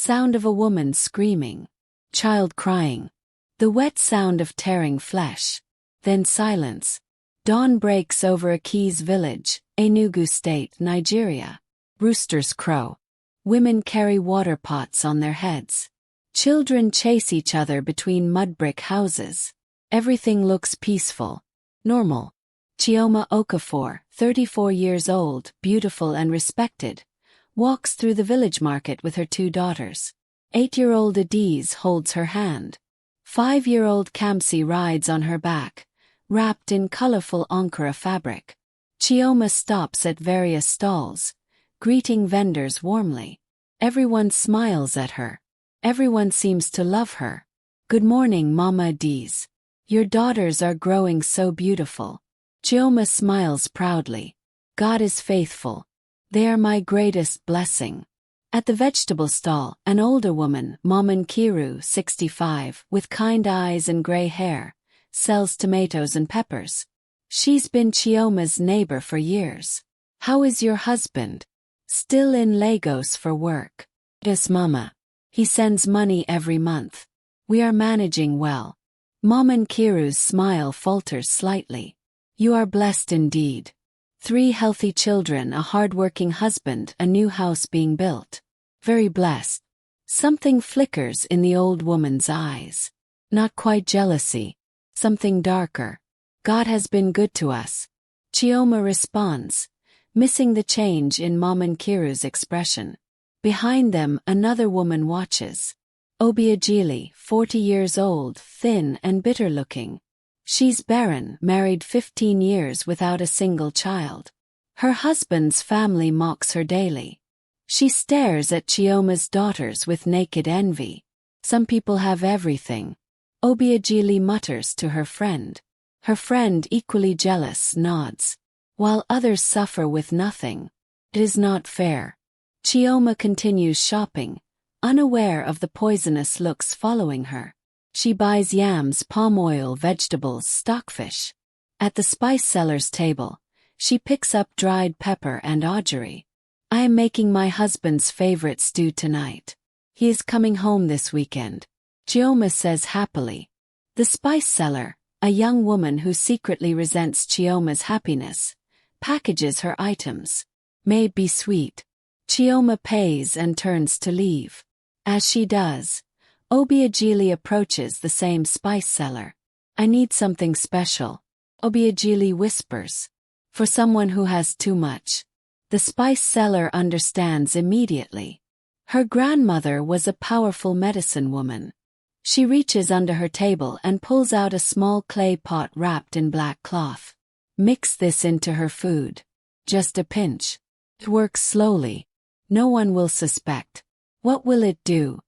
Sound of a woman screaming. Child crying. The wet sound of tearing flesh. Then silence. Dawn breaks over Aki's village, Enugu State, Nigeria. Roosters crow. Women carry water pots on their heads. Children chase each other between mud brick houses. Everything looks peaceful. Normal. Chioma Okafor, 34 years old, beautiful and respected, walks through the village market with her 2 daughters. 8-year-old Adiz holds her hand. 5-year-old Kamsi rides on her back, wrapped in colorful Ankara fabric. Chioma stops at various stalls, greeting vendors warmly. Everyone smiles at her. Everyone seems to love her. Good morning, Mama Adiz. Your daughters are growing so beautiful. Chioma smiles proudly. God is faithful. They are my greatest blessing. At the vegetable stall, an older woman, Maman Kiru, 65, with kind eyes and gray hair, sells tomatoes and peppers. She's been Chioma's neighbor for years. How is your husband? Still in Lagos for work. Yes, Mama. He sends money every month. We are managing well. Maman Kiru's smile falters slightly. You are blessed indeed. 3 healthy children, a hard-working husband, a new house being built. Very blessed. Something flickers in the old woman's eyes. Not quite jealousy. Something darker. God has been good to us. Chioma responds, missing the change in Maman Kiru's expression. Behind them, another woman watches. Obiageli, 40 years old, thin and bitter-looking. She's barren, married 15 years without a single child. Her husband's family mocks her daily. She stares at Chioma's daughters with naked envy. Some people have everything. Obiageli mutters to her friend. Her friend, equally jealous, nods. While others suffer with nothing. It is not fair. Chioma continues shopping, unaware of the poisonous looks following her. She buys yams, palm oil, vegetables, stockfish. At the spice seller's table, she picks up dried pepper and augury. I am making my husband's favorite stew tonight. He is coming home this weekend. Chioma says happily. The spice seller, a young woman who secretly resents Chioma's happiness, packages her items. May it be sweet. Chioma pays and turns to leave. As she does, Obiageli approaches the same spice seller. I need something special, Obiageli whispers. For someone who has too much. The spice seller understands immediately. Her grandmother was a powerful medicine woman. She reaches under her table and pulls out a small clay pot wrapped in black cloth. Mix this into her food. Just a pinch. It works slowly. No one will suspect. What will it do?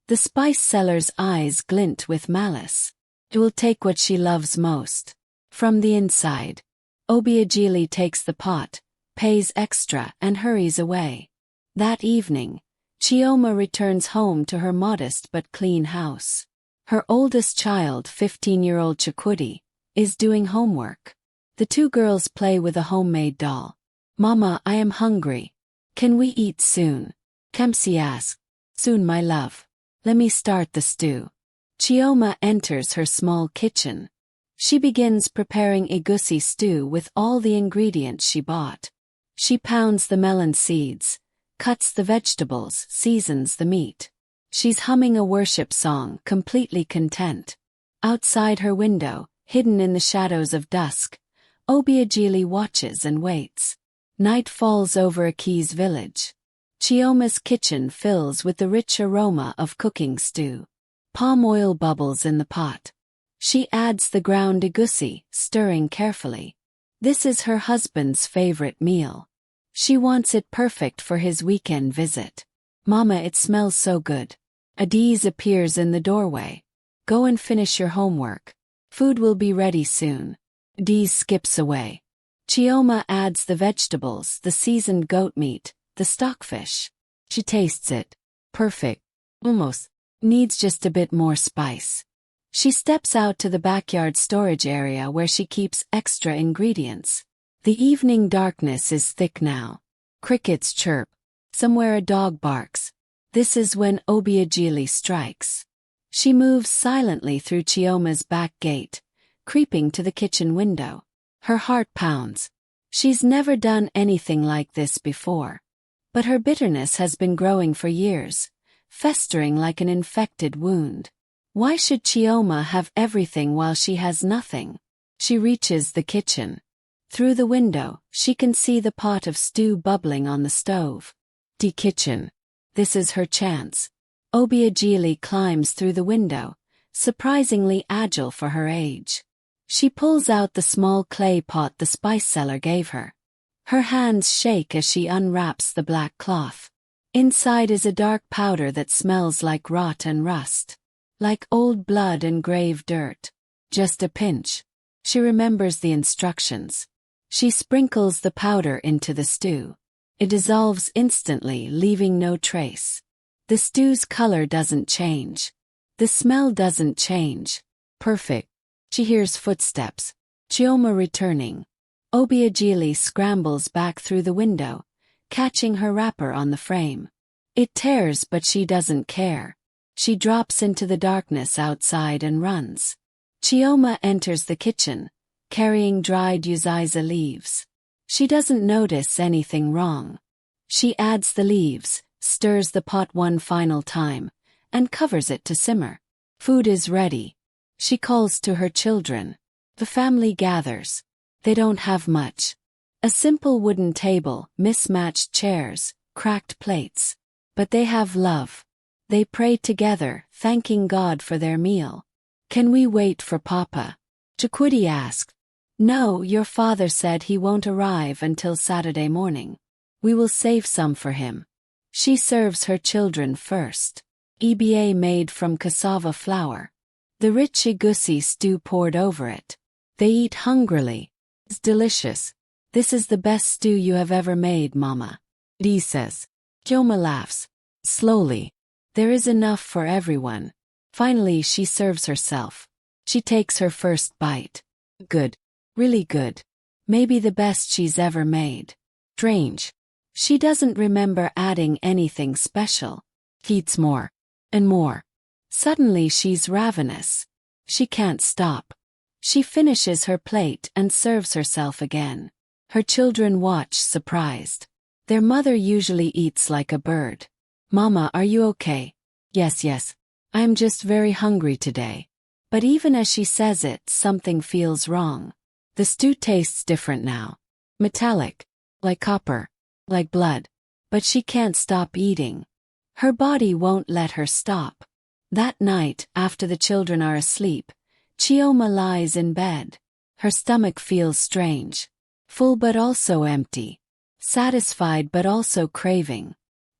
The spice seller's eyes glint with malice. It will take what she loves most. From the inside. Obiageli takes the pot, pays extra and hurries away. That evening, Chioma returns home to her modest but clean house. Her oldest child, 15-year-old Chukwudi, is doing homework. The 2 girls play with a homemade doll. Mama, I am hungry. Can we eat soon? Kemsi asks. Soon, my love. Let me start the stew. Chioma enters her small kitchen. She begins preparing egusi stew with all the ingredients she bought. She pounds the melon seeds, cuts the vegetables, seasons the meat. She's humming a worship song, completely content. Outside her window, hidden in the shadows of dusk, Obiageli watches and waits. Night falls over Aki's village. Chioma's kitchen fills with the rich aroma of cooking stew. Palm oil bubbles in the pot. She adds the ground egusi, stirring carefully. This is her husband's favorite meal. She wants it perfect for his weekend visit. Mama, it smells so good. Adiz appears in the doorway. Go and finish your homework. Food will be ready soon. Adiz skips away. Chioma adds the vegetables, the seasoned goat meat, the stockfish. She tastes it. Perfect. Almost. Needs just a bit more spice. She steps out to the backyard storage area where she keeps extra ingredients. The evening darkness is thick now. Crickets chirp. Somewhere a dog barks. This is when Obiageli strikes. She moves silently through Chioma's back gate, creeping to the kitchen window. Her heart pounds. She's never done anything like this before. But her bitterness has been growing for years, festering like an infected wound. Why should Chioma have everything while she has nothing? She reaches the kitchen. Through the window, she can see the pot of stew bubbling on the stove. The kitchen. This is her chance. Obiageli climbs through the window, surprisingly agile for her age. She pulls out the small clay pot the spice seller gave her. Her hands shake as she unwraps the black cloth. Inside is a dark powder that smells like rot and rust. Like old blood and grave dirt. Just a pinch. She remembers the instructions. She sprinkles the powder into the stew. It dissolves instantly, leaving no trace. The stew's color doesn't change. The smell doesn't change. Perfect. She hears footsteps. Chioma returning. Obiageli scrambles back through the window, catching her wrapper on the frame. It tears, but she doesn't care. She drops into the darkness outside and runs. Chioma enters the kitchen, carrying dried uziza leaves. She doesn't notice anything wrong. She adds the leaves, stirs the pot one final time, and covers it to simmer. Food is ready. She calls to her children. The family gathers. They don't have much. A simple wooden table, mismatched chairs, cracked plates. But they have love. They pray together, thanking God for their meal. Can we wait for Papa? Chikwudi asked. No, your father said he won't arrive until Saturday morning. We will save some for him. She serves her children first. EBA made from cassava flour. The rich egusi stew poured over it. They eat hungrily. It's delicious. This is the best stew you have ever made, Mama. Dee says. Chioma laughs. Slowly. There is enough for everyone. Finally she serves herself. She takes her first bite. Good. Really good. Maybe the best she's ever made. Strange. She doesn't remember adding anything special. Eats more. And more. Suddenly she's ravenous. She can't stop. She finishes her plate and serves herself again. Her children watch surprised. Their mother usually eats like a bird. Mama, are you okay? Yes. I'm just very hungry today. But even as she says it, something feels wrong. The stew tastes different now. Metallic. Like copper. Like blood. But she can't stop eating. Her body won't let her stop. That night, after the children are asleep, Chioma lies in bed. Her stomach feels strange. Full but also empty. Satisfied but also craving.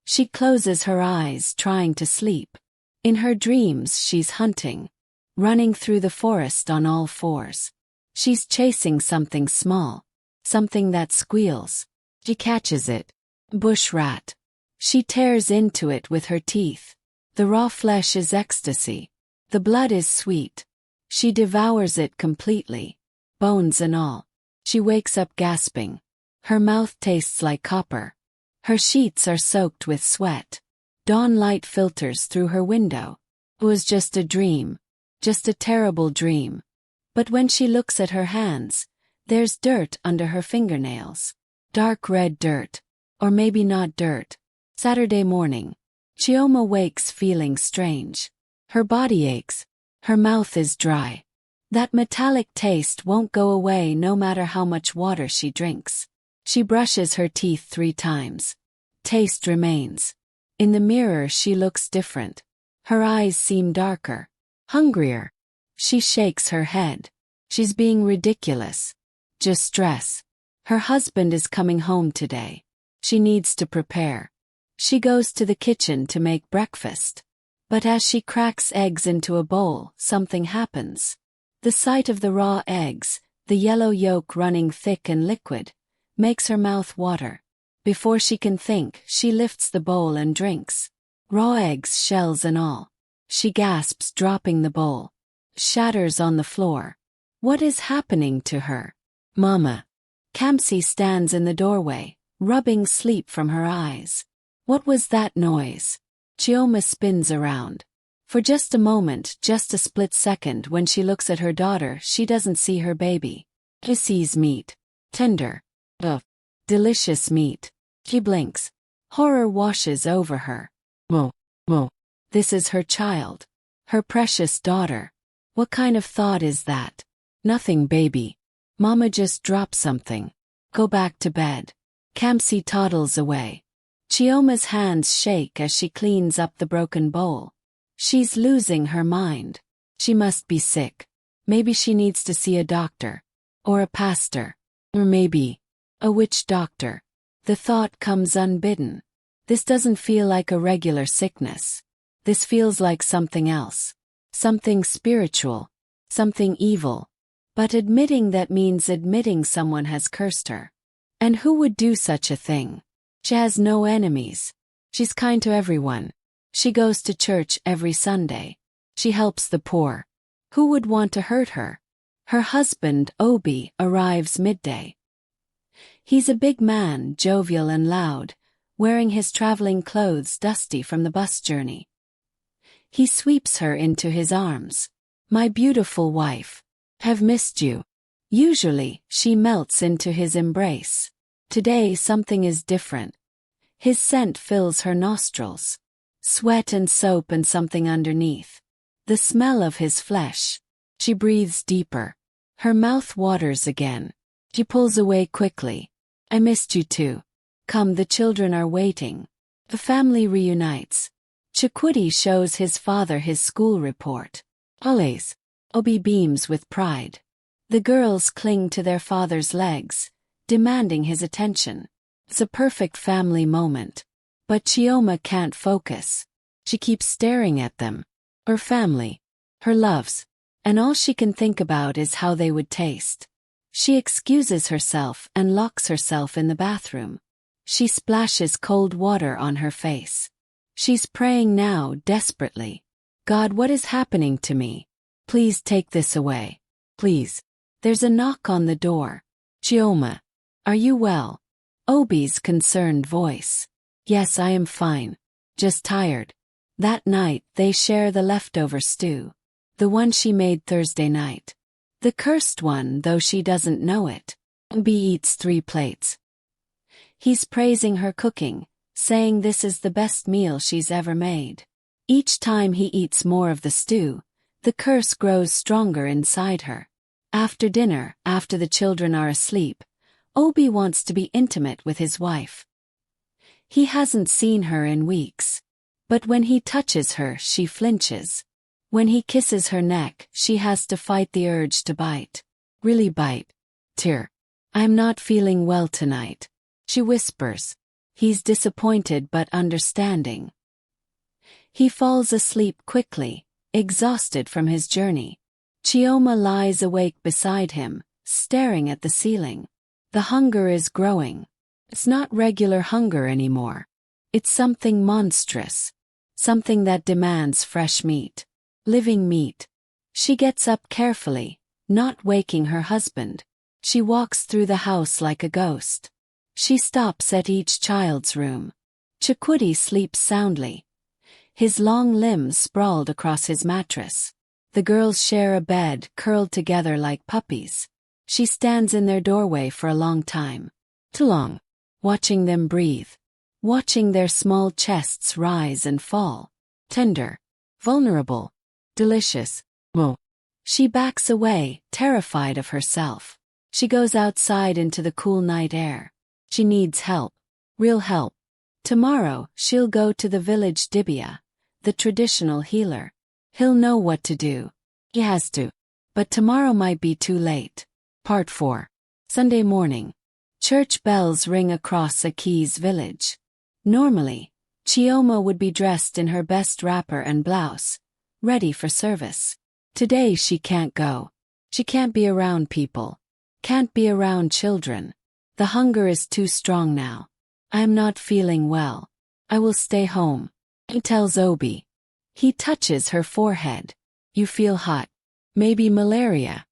She closes her eyes, trying to sleep. In her dreams, she's hunting. Running through the forest on all fours. She's chasing something small. Something that squeals. She catches it. Bush rat. She tears into it with her teeth. The raw flesh is ecstasy. The blood is sweet. She devours it completely. Bones and all. She wakes up gasping. Her mouth tastes like copper. Her sheets are soaked with sweat. Dawn light filters through her window. It was just a dream. Just a terrible dream. But when she looks at her hands, there's dirt under her fingernails. Dark red dirt. Or maybe not dirt. Saturday morning. Chioma wakes feeling strange. Her body aches. Her mouth is dry. That metallic taste won't go away no matter how much water she drinks. She brushes her teeth 3 times. Taste remains. In the mirror she looks different. Her eyes seem darker. Hungrier. She shakes her head. She's being ridiculous. Just stress. Her husband is coming home today. She needs to prepare. She goes to the kitchen to make breakfast. But as she cracks eggs into a bowl, something happens. The sight of the raw eggs, the yellow yolk running thick and liquid, makes her mouth water. Before she can think, she lifts the bowl and drinks. Raw eggs, shells and all. She gasps, dropping the bowl. Shatters on the floor. What is happening to her? Mama. Kamsi stands in the doorway, rubbing sleep from her eyes. What was that noise? Chioma spins around. For just a moment, just a split second, when she looks at her daughter, she doesn't see her baby. She sees meat. Tender. Delicious meat. She blinks. Horror washes over her. Whoa. This is her child. Her precious daughter. What kind of thought is that? Nothing, baby. Mama just dropped something. Go back to bed. Kamsi toddles away. Chioma's hands shake as she cleans up the broken bowl. She's losing her mind. She must be sick. Maybe she needs to see a doctor. Or a pastor. Or maybe a witch doctor. The thought comes unbidden. This doesn't feel like a regular sickness. This feels like something else. Something spiritual. Something evil. But admitting that means admitting someone has cursed her. And who would do such a thing? She has no enemies. She's kind to everyone. She goes to church every Sunday. She helps the poor. Who would want to hurt her? Her husband, Obi, arrives midday. He's a big man, jovial and loud, wearing his traveling clothes dusty from the bus journey. He sweeps her into his arms. My beautiful wife. Have missed you. Usually, she melts into his embrace. Today something is different. His scent fills her nostrils. Sweat and soap and something underneath. The smell of his flesh. She breathes deeper. Her mouth waters again. She pulls away quickly. I missed you too. Come, the children are waiting. The family reunites. Chikwudi shows his father his school report. Always. Obi beams with pride. The girls cling to their father's legs, demanding his attention. It's a perfect family moment. But Chioma can't focus. She keeps staring at them. Her family. Her loves. And all she can think about is how they would taste. She excuses herself and locks herself in the bathroom. She splashes cold water on her face. She's praying now, desperately. God, what is happening to me? Please take this away. Please. There's a knock on the door. Chioma. Are you well? Obi's concerned voice. Yes, I am fine. Just tired. That night, they share the leftover stew. The one she made Thursday night. The cursed one, though she doesn't know it. Obi eats 3 plates. He's praising her cooking, saying this is the best meal she's ever made. Each time he eats more of the stew, the curse grows stronger inside her. After dinner, after the children are asleep, Obi wants to be intimate with his wife. He hasn't seen her in weeks. But when he touches her, she flinches. When he kisses her neck, she has to fight the urge to bite. Really bite. Tear. I'm not feeling well tonight. She whispers. He's disappointed but understanding. He falls asleep quickly, exhausted from his journey. Chioma lies awake beside him, staring at the ceiling. The hunger is growing. It's not regular hunger anymore. It's something monstrous. Something that demands fresh meat. Living meat. She gets up carefully, not waking her husband. She walks through the house like a ghost. She stops at each child's room. Chikwudi sleeps soundly. His long limbs sprawled across his mattress. The girls share a bed, curled together like puppies. She stands in their doorway for a long time. Too long. Watching them breathe. Watching their small chests rise and fall. Tender. Vulnerable. Delicious. Whoa. She backs away, terrified of herself. She goes outside into the cool night air. She needs help. Real help. Tomorrow, she'll go to the village Dibia, the traditional healer. He'll know what to do. He has to. But tomorrow might be too late. Part 4. Sunday morning. Church bells ring across Aki's village. Normally, Chioma would be dressed in her best wrapper and blouse, ready for service. Today she can't go. She can't be around people. Can't be around children. The hunger is too strong now. I am not feeling well. I will stay home. He tells Obi. He touches her forehead. You feel hot. Maybe malaria.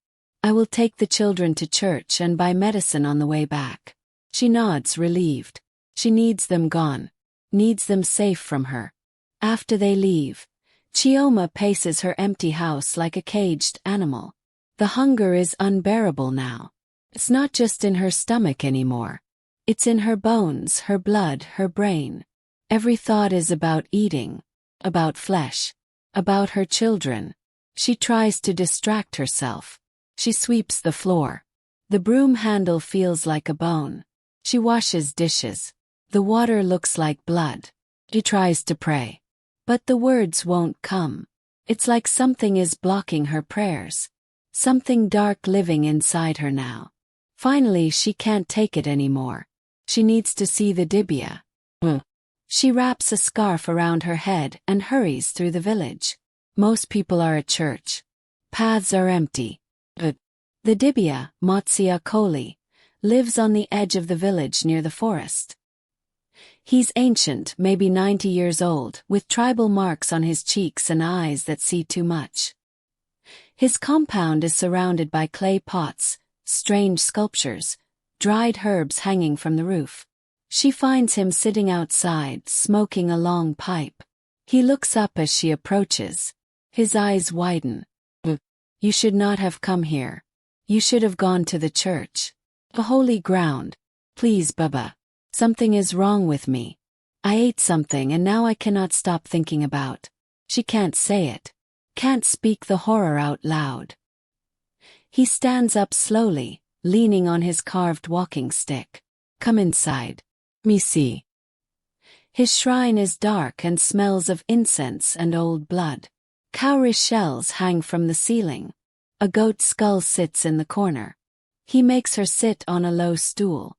I will take the children to church and buy medicine on the way back. She nods, relieved. She needs them gone. Needs them safe from her. After they leave, Chioma paces her empty house like a caged animal. The hunger is unbearable now. It's not just in her stomach anymore. It's in her bones, her blood, her brain. Every thought is about eating, about flesh, about her children. She tries to distract herself. She sweeps the floor. The broom handle feels like a bone. She washes dishes. The water looks like blood. She tries to pray. But the words won't come. It's like something is blocking her prayers. Something dark living inside her now. Finally, she can't take it anymore. She needs to see the Dibia. She wraps a scarf around her head and hurries through the village. Most people are at church. Paths are empty. The Dibia, Matsia Koli, lives on the edge of the village near the forest. He's ancient, maybe 90 years old, with tribal marks on his cheeks and eyes that see too much. His compound is surrounded by clay pots, strange sculptures, dried herbs hanging from the roof. She finds him sitting outside, smoking a long pipe. He looks up as she approaches. His eyes widen. You should not have come here. You should have gone to the church. The holy ground. Please, Baba. Something is wrong with me. I ate something and now I cannot stop thinking about. She can't say it. Can't speak the horror out loud. He stands up slowly, leaning on his carved walking stick. Come inside. Me see. His shrine is dark and smells of incense and old blood. Cowrie shells hang from the ceiling. A goat skull sits in the corner. He makes her sit on a low stool.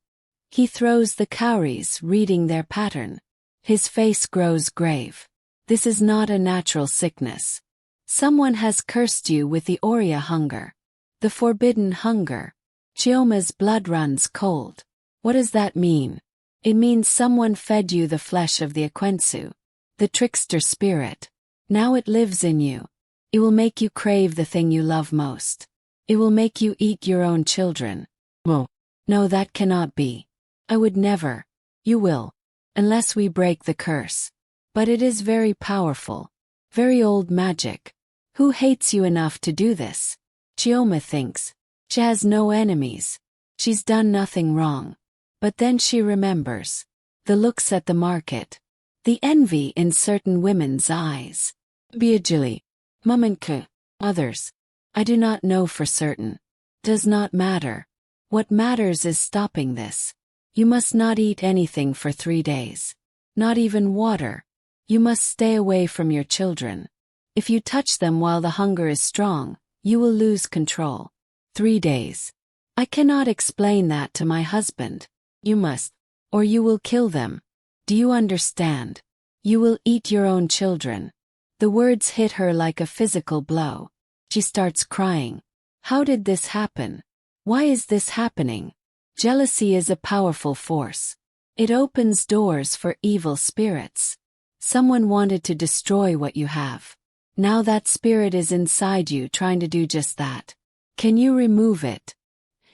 He throws the cowries, reading their pattern. His face grows grave. This is not a natural sickness. Someone has cursed you with the Oriya hunger. The forbidden hunger. Chioma's blood runs cold. What does that mean? It means someone fed you the flesh of the Ekwensu, the trickster spirit. Now it lives in you. It will make you crave the thing you love most. It will make you eat your own children. No, that cannot be. I would never. You will. Unless we break the curse. But it is very powerful. Very old magic. Who hates you enough to do this? Chioma thinks. She has no enemies. She's done nothing wrong. But then she remembers. The looks at the market. The envy in certain women's eyes. Biajili. Mamanke. Others. I do not know for certain. Does not matter. What matters is stopping this. You must not eat anything for 3 days. Not even water. You must stay away from your children. If you touch them while the hunger is strong, you will lose control. 3 days. I cannot explain that to my husband. You must. Or you will kill them. Do you understand? You will eat your own children. The words hit her like a physical blow. She starts crying. How did this happen? Why is this happening? Jealousy is a powerful force. It opens doors for evil spirits. Someone wanted to destroy what you have. Now that spirit is inside you trying to do just that. Can you remove it?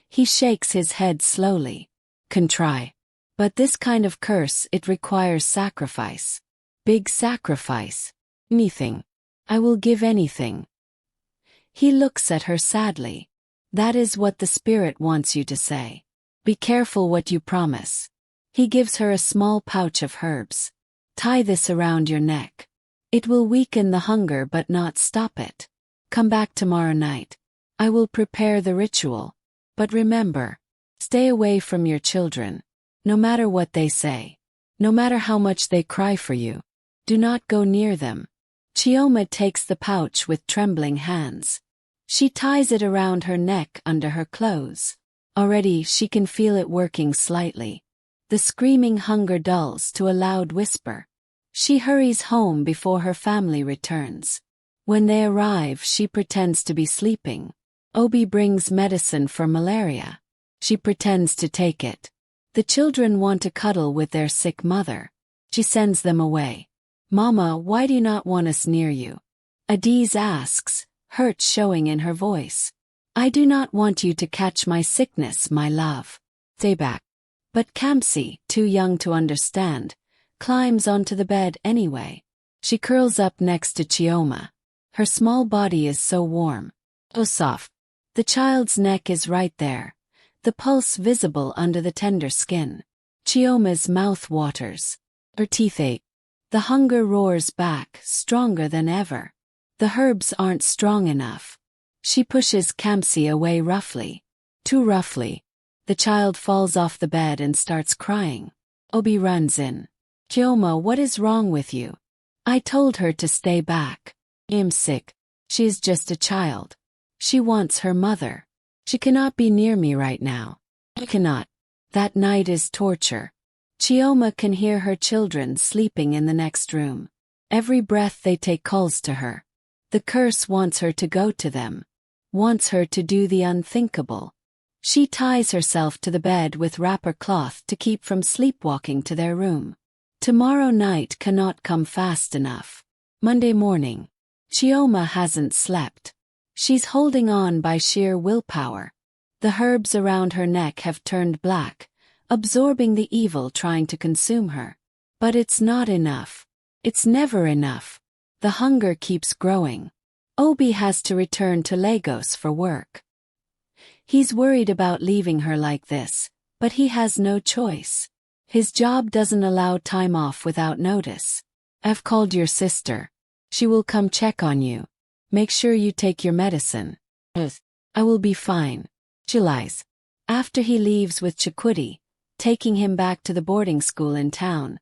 He shakes his head slowly. Can try. But this kind of curse, it requires sacrifice. Big sacrifice. Anything. I will give anything. He looks at her sadly. That is what the spirit wants you to say. Be careful what you promise. He gives her a small pouch of herbs. Tie this around your neck. It will weaken the hunger but not stop it. Come back tomorrow night. I will prepare the ritual. But remember, stay away from your children. No matter what they say. No matter how much they cry for you. Do not go near them. Chioma takes the pouch with trembling hands. She ties it around her neck under her clothes. Already she can feel it working slightly. The screaming hunger dulls to a loud whisper. She hurries home before her family returns. When they arrive, she pretends to be sleeping. Obi brings medicine for malaria. She pretends to take it. The children want to cuddle with their sick mother. She sends them away. Mama, why do you not want us near you? Adiz asks, hurt showing in her voice. I do not want you to catch my sickness, my love. Stay back. But Kamsi, too young to understand, climbs onto the bed anyway. She curls up next to Chioma. Her small body is so warm. Oh, soft. The child's neck is right there, the pulse visible under the tender skin. Chioma's mouth waters. Her teeth ache. The hunger roars back, stronger than ever. The herbs aren't strong enough. She pushes Kamsi away roughly. Too roughly. The child falls off the bed and starts crying. Obi runs in. Chioma, what is wrong with you? I told her to stay back. I'm sick. She's just a child. She wants her mother. She cannot be near me right now. I cannot. That night is torture. Chioma can hear her children sleeping in the next room. Every breath they take calls to her. The curse wants her to go to them. Wants her to do the unthinkable. She ties herself to the bed with wrapper cloth to keep from sleepwalking to their room. Tomorrow night cannot come fast enough. Monday morning. Chioma hasn't slept. She's holding on by sheer willpower. The herbs around her neck have turned black, absorbing the evil trying to consume her. But it's not enough. It's never enough. The hunger keeps growing. Obi has to return to Lagos for work. He's worried about leaving her like this, but he has no choice. His job doesn't allow time off without notice. I've called your sister. She will come check on you. Make sure you take your medicine. I will be fine. She lies. After he leaves with Chikwudi, taking him back to the boarding school in town,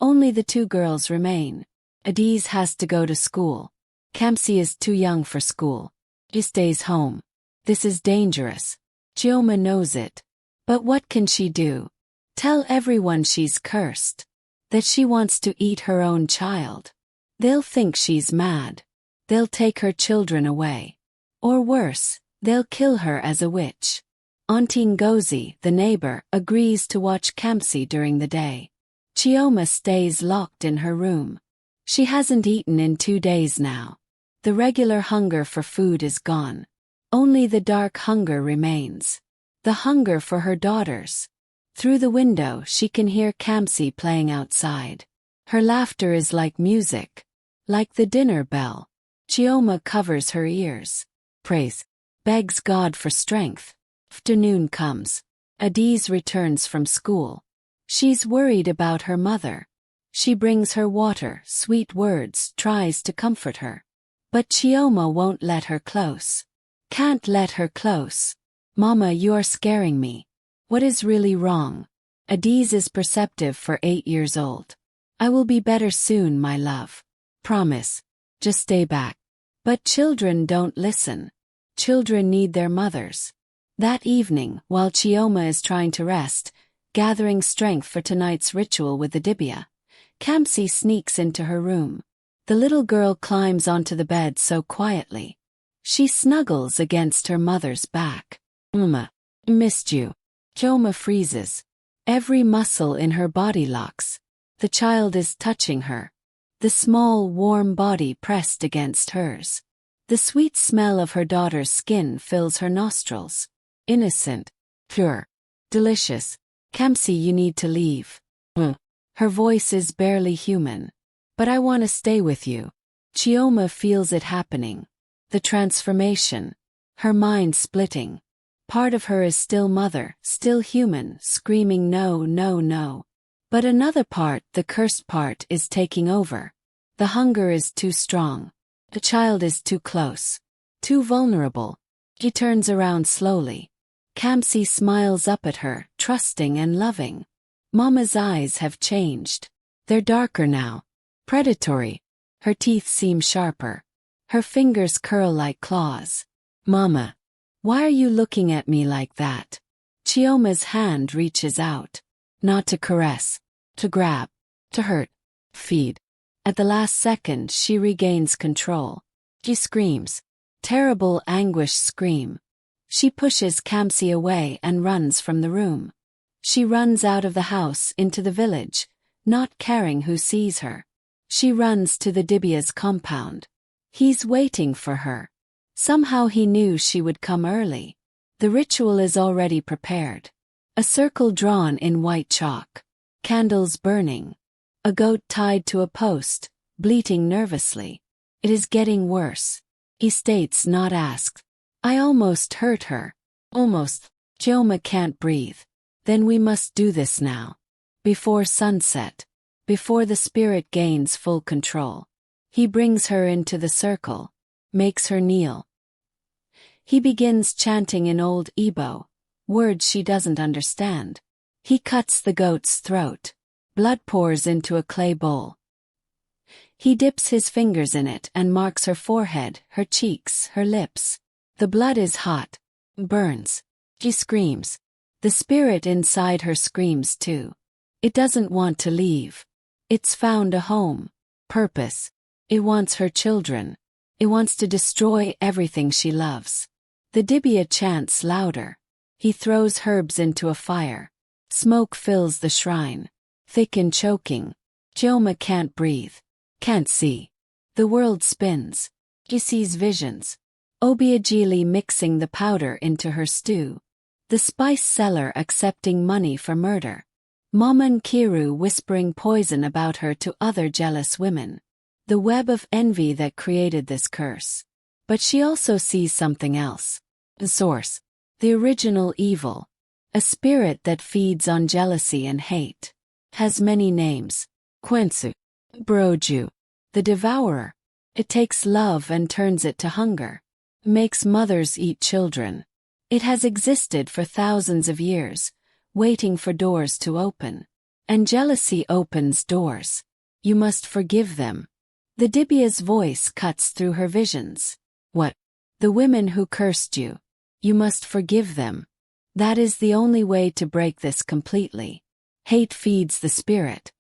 only the two girls remain. Adiz has to go to school. Kamsi is too young for school. He stays home. This is dangerous. Chioma knows it. But what can she do? Tell everyone she's cursed. That she wants to eat her own child. They'll think she's mad. They'll take her children away. Or worse, they'll kill her as a witch. Auntie Ngozi, the neighbor, agrees to watch Kamsi during the day. Chioma stays locked in her room. She hasn't eaten in 2 days now. The regular hunger for food is gone. Only the dark hunger remains. The hunger for her daughters. Through the window she can hear Kamsi playing outside. Her laughter is like music. Like the dinner bell. Chioma covers her ears. Prays. Begs God for strength. Afternoon comes. Adiz returns from school. She's worried about her mother. She brings her water, sweet words, tries to comfort her. But Chioma won't let her close. Can't let her close. Mama, you are scaring me. What is really wrong? Adiz is perceptive for 8 years old. I will be better soon, my love. Promise. Just stay back. But children don't listen. Children need their mothers. That evening, while Chioma is trying to rest, gathering strength for tonight's ritual with the Dibia, Kamsi sneaks into her room. The little girl climbs onto the bed so quietly. She snuggles against her mother's back. Mama, missed you. Chioma freezes. Every muscle in her body locks. The child is touching her. The small, warm body pressed against hers. The sweet smell of her daughter's skin fills her nostrils. Innocent. Pure. Delicious. Kamsi, you need to leave. Her voice is barely human. But I want to stay with you. Chioma feels it happening. The transformation. Her mind splitting. Part of her is still mother, still human, screaming no, no, no. But another part, the cursed part, is taking over. The hunger is too strong. The child is too close. Too vulnerable. She turns around slowly. Kamsi smiles up at her, trusting and loving. Mama's eyes have changed. They're darker now. Predatory. Her teeth seem sharper. Her fingers curl like claws. Mama. Why are you looking at me like that? Chioma's hand reaches out. Not to caress. To grab. To hurt. Feed. At the last second she regains control. She screams. Terrible anguish scream. She pushes Kamsi away and runs from the room. She runs out of the house into the village, not caring who sees her. She runs to the Dibia's compound. He's waiting for her. Somehow he knew she would come early. The ritual is already prepared. A circle drawn in white chalk. Candles burning. A goat tied to a post, bleating nervously. It is getting worse. He states, not asked. I almost hurt her. Almost. Chioma can't breathe. Then we must do this now. Before sunset. Before the spirit gains full control. He brings her into the circle. Makes her kneel. He begins chanting in Old Igbo, words she doesn't understand. He cuts the goat's throat. Blood pours into a clay bowl. He dips his fingers in it and marks her forehead, her cheeks, her lips. The blood is hot. Burns. She screams. The spirit inside her screams too. It doesn't want to leave. It's found a home. Purpose. It wants her children. It wants to destroy everything she loves. The Dibia chants louder. He throws herbs into a fire. Smoke fills the shrine. Thick and choking. Chioma can't breathe. Can't see. The world spins. She sees visions. Obiageli mixing the powder into her stew. The spice seller accepting money for murder. Mama Nkiru whispering poison about her to other jealous women. The web of envy that created this curse. But she also sees something else. The source. The original evil. A spirit that feeds on jealousy and hate. Has many names. Ekwensu. Broju. The devourer. It takes love and turns it to hunger. Makes mothers eat children. It has existed for thousands of years, waiting for doors to open. And jealousy opens doors. You must forgive them. The Dibia's voice cuts through her visions. What? The women who cursed you. You must forgive them. That is the only way to break this completely. Hate feeds the spirit.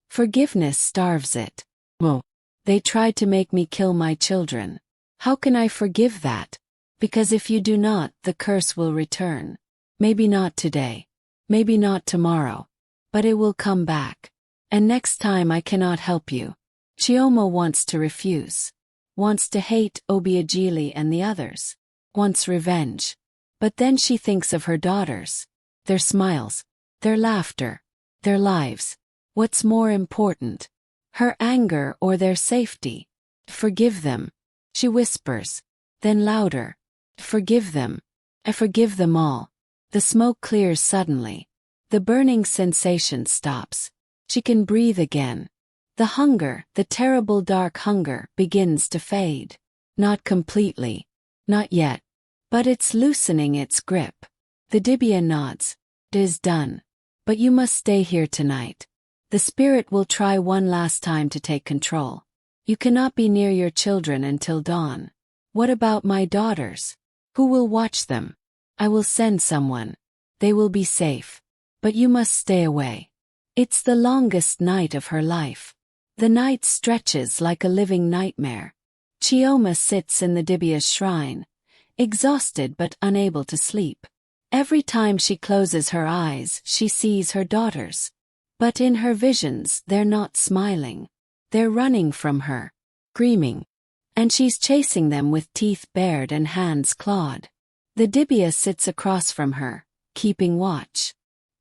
Forgiveness starves it. Well, they tried to make me kill my children. How can I forgive that? Because if you do not, the curse will return. Maybe not today. Maybe not tomorrow. But it will come back. And next time I cannot help you. Chioma wants to refuse. Wants to hate Obiageli and the others. Wants revenge. But then she thinks of her daughters. Their smiles. Their laughter. Their lives. What's more important? Her anger or their safety? Forgive them. She whispers. Then louder. Forgive them. I forgive them all. The smoke clears suddenly. The burning sensation stops. She can breathe again. The hunger, the terrible dark hunger, begins to fade. Not completely. Not yet. But it's loosening its grip. The Dibia nods. It is done. But you must stay here tonight. The spirit will try one last time to take control. You cannot be near your children until dawn. What about my daughters? Who will watch them? I will send someone. They will be safe. But you must stay away. It's the longest night of her life. The night stretches like a living nightmare. Chioma sits in the Dibia's shrine, exhausted but unable to sleep. Every time she closes her eyes, she sees her daughters. But in her visions, they're not smiling. They're running from her, screaming. And she's chasing them with teeth bared and hands clawed. The Dibia sits across from her, keeping watch.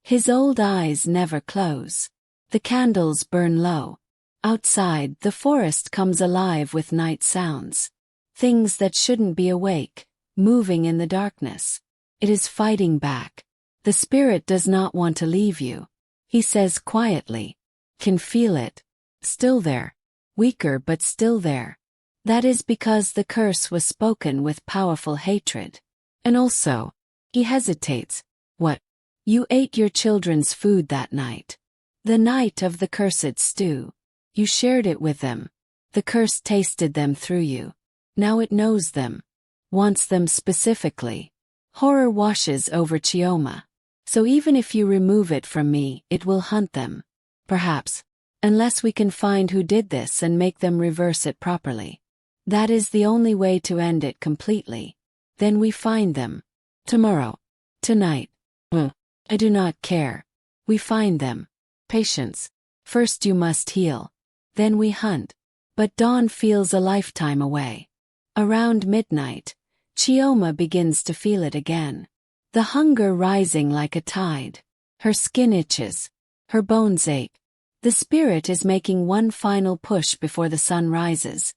His old eyes never close. The candles burn low. Outside, the forest comes alive with night sounds. Things that shouldn't be awake, moving in the darkness. It is fighting back. The spirit does not want to leave you. He says quietly. Can feel it. Still there. Weaker but still there. That is because the curse was spoken with powerful hatred. And also, he hesitates. What? You ate your children's food that night. The night of the cursed stew. You shared it with them. The curse tasted them through you. Now it knows them. Wants them specifically. Horror washes over Chioma. So even if you remove it from me, it will hunt them. Perhaps. Unless we can find who did this and make them reverse it properly. That is the only way to end it completely. Then we find them. Tomorrow. Tonight. I do not care. We find them. Patience. First you must heal. Then we hunt. But dawn feels a lifetime away. Around midnight, Chioma begins to feel it again. The hunger rising like a tide. Her skin itches. Her bones ache. The spirit is making one final push before the sun rises,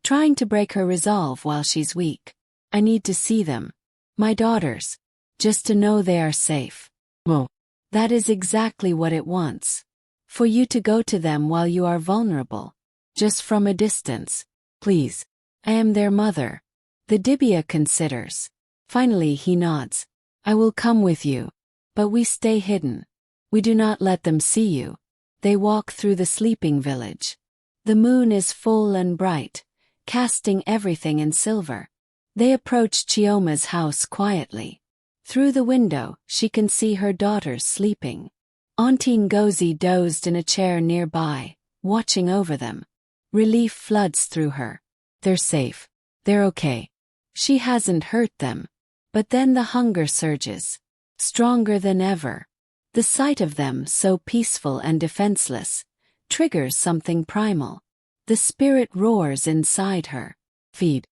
trying to break her resolve while she's weak. I need to see them. My daughters. Just to know they are safe. Well, that is exactly what it wants. For you to go to them while you are vulnerable. Just from a distance. Please. I am their mother. The Dibia considers. Finally he nods. I will come with you. But we stay hidden. We do not let them see you. They walk through the sleeping village. The moon is full and bright, casting everything in silver. They approach Chioma's house quietly. Through the window, she can see her daughters sleeping. Auntie Ngozi dozed in a chair nearby, watching over them. Relief floods through her. They're safe. They're okay. She hasn't hurt them. But then the hunger surges. Stronger than ever. The sight of them, so peaceful and defenseless, triggers something primal. The spirit roars inside her. Feed.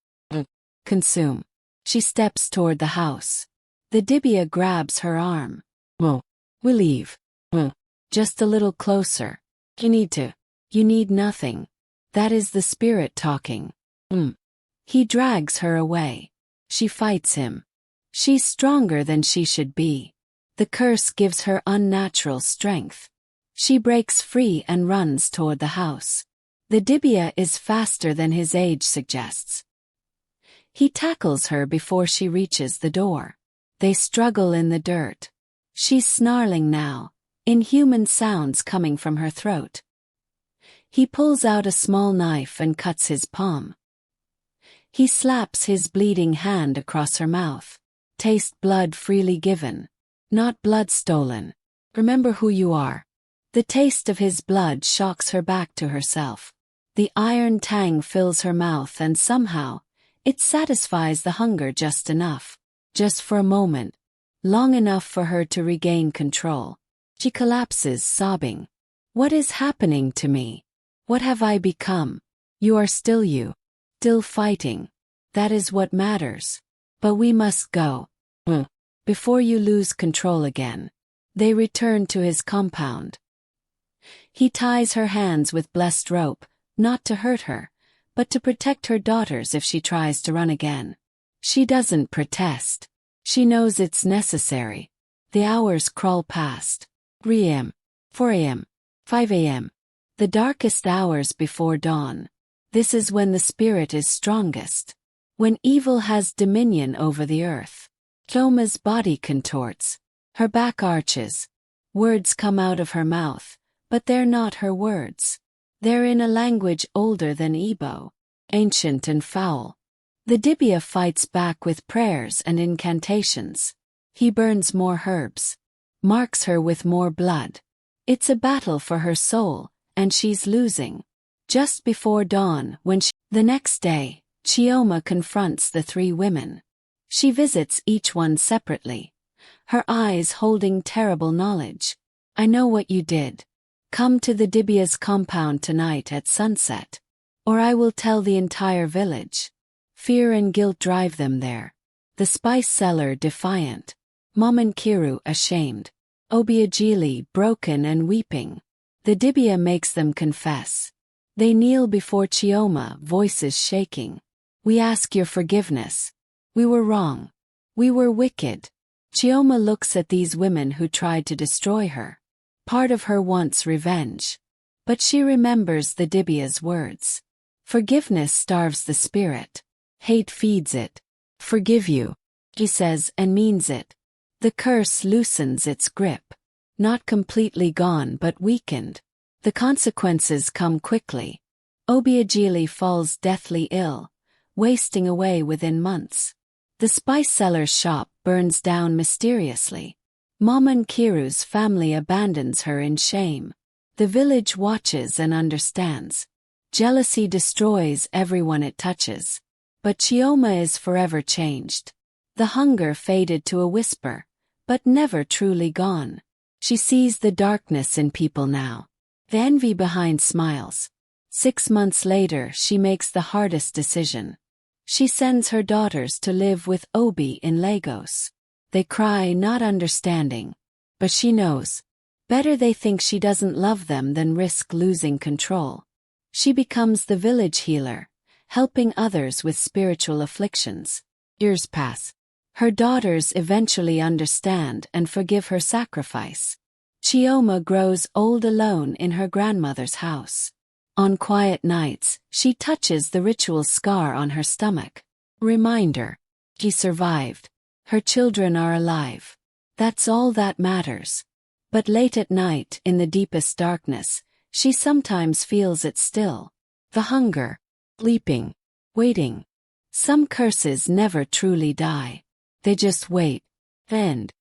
Consume. She steps toward the house. The Dibia grabs her arm. We'll leave. Just a little closer. You need nothing. That is the spirit talking. He drags her away. She fights him. She's stronger than she should be. The curse gives her unnatural strength. She breaks free and runs toward the house. The Dibia is faster than his age suggests. He tackles her before she reaches the door. They struggle in the dirt. She's snarling now, inhuman sounds coming from her throat. He pulls out a small knife and cuts his palm. He slaps his bleeding hand across her mouth. Taste blood freely given, not blood stolen. Remember who you are. The taste of his blood shocks her back to herself. The iron tang fills her mouth and somehow, it satisfies the hunger just enough. Just for a moment. Long enough for her to regain control. She collapses, sobbing. What is happening to me? What have I become? You are still you. Still fighting. That is what matters. But we must go. Before you lose control again. They return to his compound. He ties her hands with blessed rope, not to hurt her, but to protect her daughters if she tries to run again. She doesn't protest. She knows it's necessary. The hours crawl past. 3 a.m., 4 a.m., 5 a.m. The darkest hours before dawn. This is when the spirit is strongest. When evil has dominion over the earth. Chioma's body contorts. Her back arches. Words come out of her mouth, but they're not her words. They're in a language older than Igbo. Ancient and foul. The Dibia fights back with prayers and incantations. He burns more herbs. Marks her with more blood. It's a battle for her soul, and she's losing. Just before dawn, the next day, Chioma confronts the 3 women. She visits each one separately. Her eyes holding terrible knowledge. I know what you did. Come to the Dibia's compound tonight at sunset. Or I will tell the entire village. Fear and guilt drive them there. The spice seller defiant. Momonkiru ashamed. Obiageli broken and weeping. The Dibia makes them confess. They kneel before Chioma, voices shaking. We ask your forgiveness. We were wrong. We were wicked. Chioma looks at these women who tried to destroy her. Part of her wants revenge. But she remembers the Dibia's words. Forgiveness starves the spirit. Hate feeds it. Forgive you, he says and means it. The curse loosens its grip. Not completely gone but weakened. The consequences come quickly. Obiageli falls deathly ill, wasting away within months. The spice seller's shop burns down mysteriously. Momonkiru's family abandons her in shame. The village watches and understands. Jealousy destroys everyone it touches. But Chioma is forever changed. The hunger faded to a whisper, but never truly gone. She sees the darkness in people now. The envy behind smiles. 6 months later she makes the hardest decision. She sends her daughters to live with Obi in Lagos. They cry not understanding. But she knows. Better they think she doesn't love them than risk losing control. She becomes the village healer, helping others with spiritual afflictions. Years pass. Her daughters eventually understand and forgive her sacrifice. Chioma grows old alone in her grandmother's house. On quiet nights, she touches the ritual scar on her stomach. Reminder. She survived. Her children are alive. That's all that matters. But late at night, in the deepest darkness, she sometimes feels it still. The hunger. Leaping. Waiting. Some curses never truly die. They just wait. End.